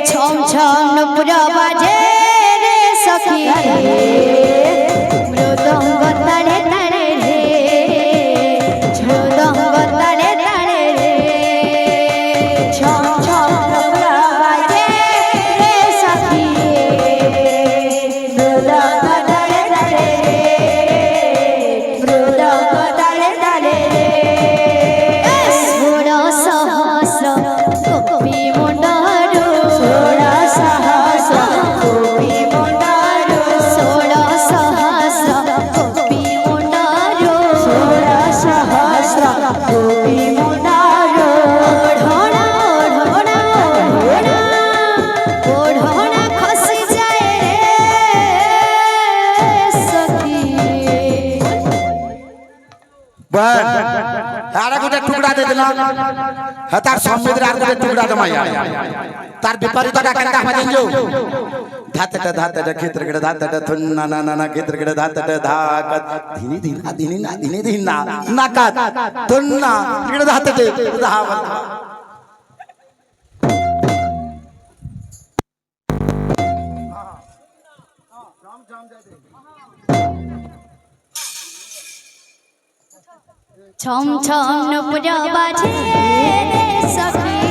ছম ছম নুপুর বাজে রে সখী মৃদঙ্গ তাড়ে তাড়ে রে মৃদঙ্গ তাড়ে তাড়ে রে ছম ছম নুপুর বাজে রে সখী মৃদঙ্গ তাড়ে তাড়ে রে মৃদঙ্গ তাড়ে তাড়ে রে ষোড় সহস্র গোপী মুন্ডারু ষোড় সহস্র গোপী মুন্ডারু ষোড় সহস্র গোপী মুন্ডারু ষোড় সহস্র গোপী মুন্ডারু ওঢ়না ওঢ়না ওঢ়না ওঢ়না খসি যায় রে সখী बहन आरा गोटे टुकड़ा दे देना है तार समुद्र आर गोटे टुकड़ा जमाया तार विपरीत डाकर का मजंजो धातटे खेत्रगड धातटे थुन्ना ना ना ना खेत्रगड धातटे धाक धीनी धीना धीनी ना धीनी धीना नाकात थुन्ना खेत्रगड धातटे धावन ছম ছম নুপুর বাজে রে সখী